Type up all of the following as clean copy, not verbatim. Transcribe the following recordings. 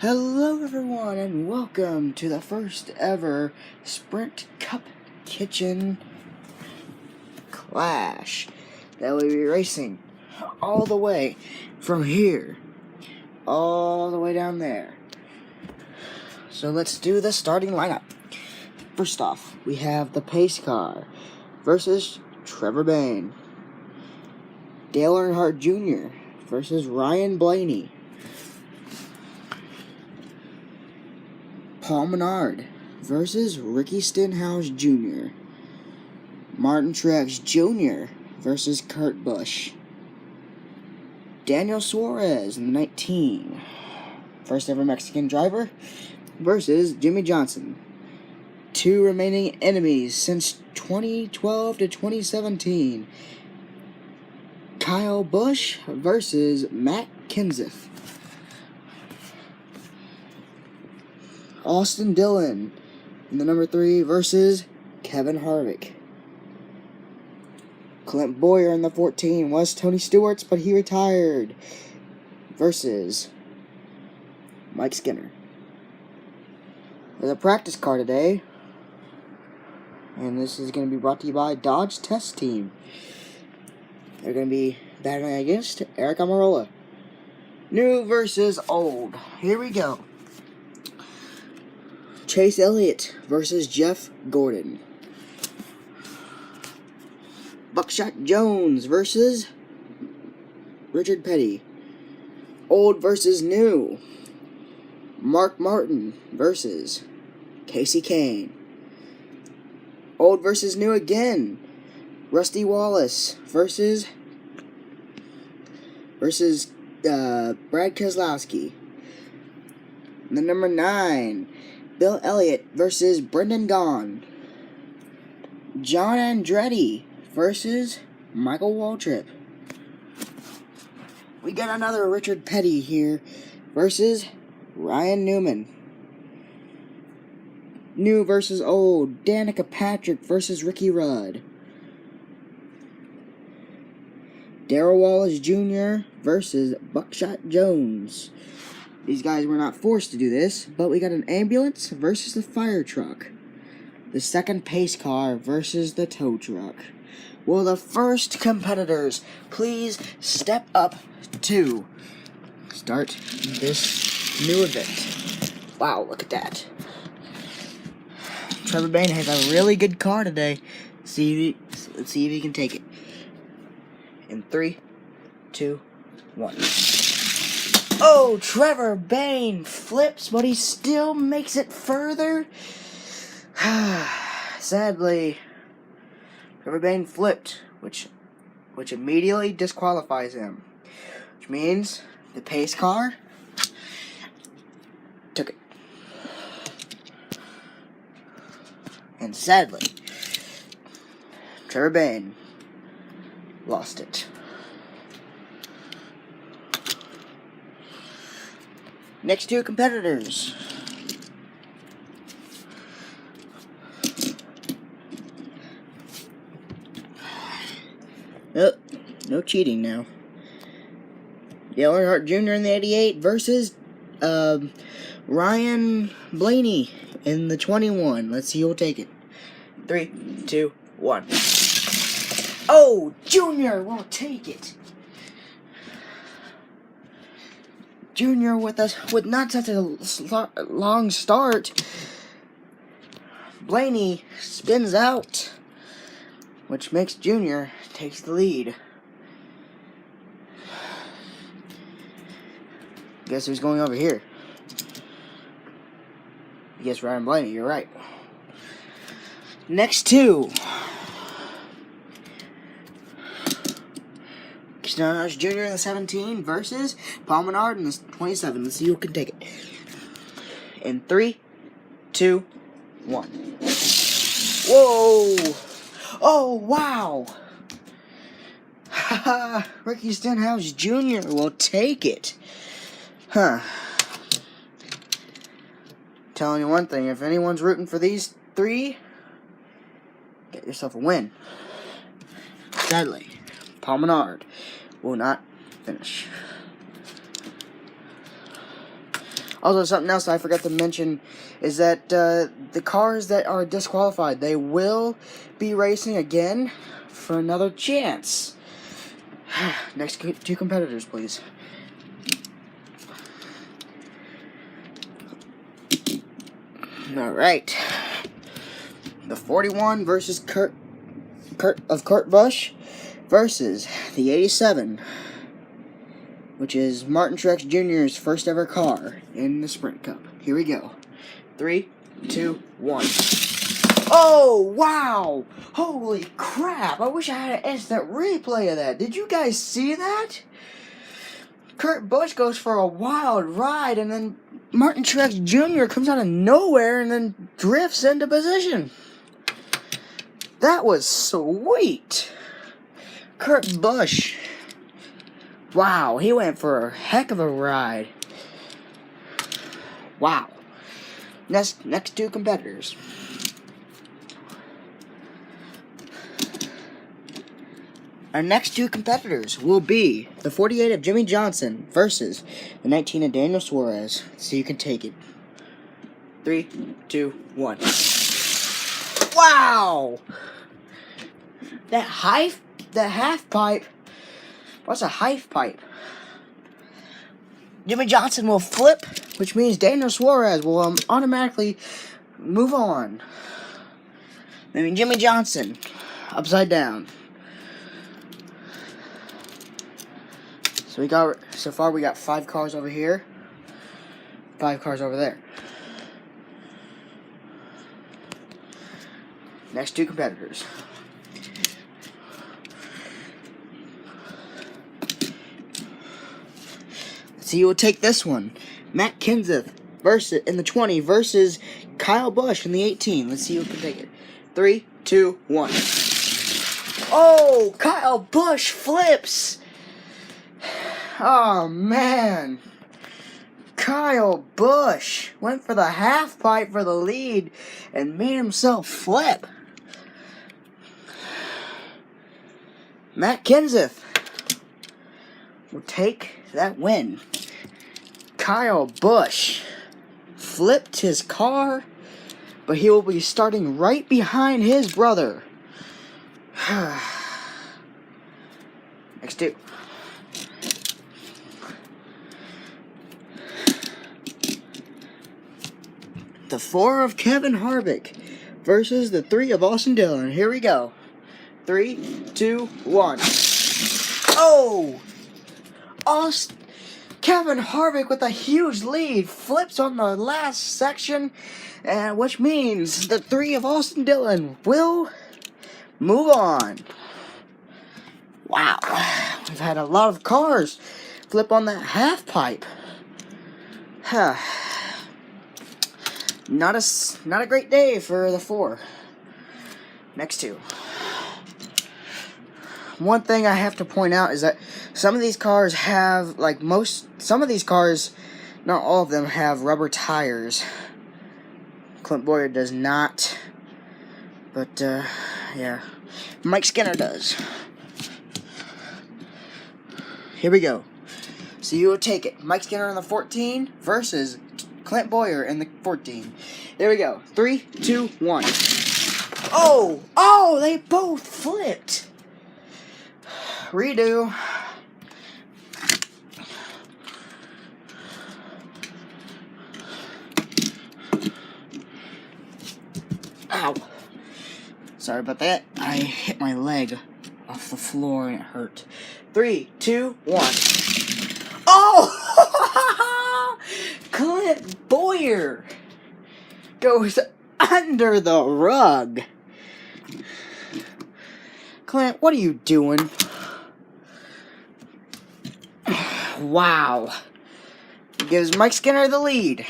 Hello everyone and welcome to the first ever Sprint Cup Kitchen Clash that we'll be racing all the way from here all the way down there. So let's do the starting lineup. First off, we have the pace car versus Trevor Bayne, Dale Earnhardt Jr. versus Ryan Blaney, Paul Menard versus Ricky Stenhouse Jr., Martin Truex Jr. versus Kurt Busch, Daniel Suarez in the 19, first ever Mexican driver, versus Jimmy Johnson. Two remaining enemies since 2012 to 2017, Kyle Busch versus Matt Kenseth. Austin Dillon in the number 3 versus Kevin Harvick. Clint Boyer in the 14 was Tony Stewart's, but he retired, versus Mike Skinner. There's a practice car today, and this is going to be brought to you by Dodge Test Team. They're going to be battling against Eric Almirola. New versus old. Here we go. Chase Elliott versus Jeff Gordon. Buckshot Jones versus Richard Petty. Old versus new. Mark Martin versus Casey Kane. Old versus new again. Rusty Wallace versus Brad Keselowski. The number 9, Bill Elliott versus Brendan Gaughan. John Andretti versus Michael Waltrip. We got another Richard Petty here versus Ryan Newman. New versus old, Danica Patrick versus Ricky Rudd. Darrell Wallace Jr. versus Buckshot Jones. These guys were not forced to do this, but we got an ambulance versus the fire truck. The second pace car versus the tow truck. Will the first competitors please step up to start this new event? Wow, look at that. Trevor Bayne has a really good car today. Let's see if he can take it. In 3, 2, 1. Oh, Trevor Bayne flips, but he still makes it further. Sadly, Trevor Bayne flipped, which immediately disqualifies him. Which means the pace car took it. And sadly, Trevor Bayne lost it. Next two competitors. Oh, no cheating now. Dale Earnhardt Jr. in the 88 versus Ryan Blaney in the 21. Let's see who'll take it. 3, 2, 1. Oh, Junior will take it. Junior with not such a long start. Blaney spins out, which makes Junior takes the lead. Guess who's going over here? Yes, Ryan Blaney, you're right. Next two. Stenhouse Jr. in the 17 versus Paul Menard in the 27. Let's see who can take it. In 3, 2, 1. Whoa! Oh, wow! Haha! Ricky Stenhouse Jr. will take it. Huh. Telling you one thing, if anyone's rooting for these 3, get yourself a win. Sadly, Paul Menard will not finish. Also, something else I forgot to mention is that the cars that are disqualified, they will be racing again for another chance. Next two competitors, please. Alright. The 41 versus Kurt Busch versus the 87, which is Martin Truex Jr.'s first ever car in the Sprint Cup. Here we go. 3, 2, 1. Oh, wow! Holy crap! I wish I had an instant replay of that. Did you guys see that? Kurt Busch goes for a wild ride, and then Martin Truex Jr. comes out of nowhere and then drifts into position. That was sweet. Kurt Busch. Wow, he went for a heck of a ride. Wow. Next two competitors. Our next two competitors will be the 48 of Jimmy Johnson versus the 19 of Daniel Suarez. So you can take it. 3, 2, 1. Wow! That half pipe. What's a half pipe? Jimmy Johnson will flip, which means Daniel Suarez will automatically move on. I mean, Jimmy Johnson, upside down. So far we got 5 cars over here, 5 cars over there. Next two competitors. So you will take this one. Matt Kenseth versus in the 20 versus Kyle Busch in the 18. Let's see who can take it. 3, 2, 1. Oh, Kyle Busch flips. Oh, man. Kyle Busch went for the half pipe for the lead and made himself flip. Matt Kenseth will take that win. Kyle Busch flipped his car, but he will be starting right behind his brother. Next two. The 4 of Kevin Harvick versus the 3 of Austin Dillon. Here we go. 3, 2, 1. Oh! Kevin Harvick with a huge lead flips on the last section, which means the 3 of Austin Dillon will move on. Wow. We've had a lot of cars flip on that half pipe. Not a great day for the 4. Next two. One thing I have to point out is that some of these cars have, some of these cars, not all of them, have rubber tires. Clint Bowyer does not. But, yeah. Mike Skinner does. Here we go. So you will take it. Mike Skinner in the 14 versus Clint Bowyer in the 14. There we go. 3, 2, 1. Oh, they both flipped. Redo. Ow. Sorry about that. I hit my leg off the floor and it hurt. 3, 2, 1. Oh! Clint Bowyer goes under the rug. Clint, what are you doing? Wow. Gives Mike Skinner the lead.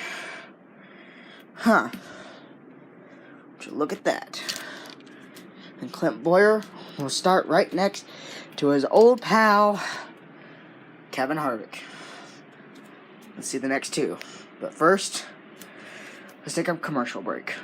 Huh. Look at that. And Clint Bowyer will start right next to his old pal, Kevin Harvick. Let's see the next two. But first, let's take a commercial break.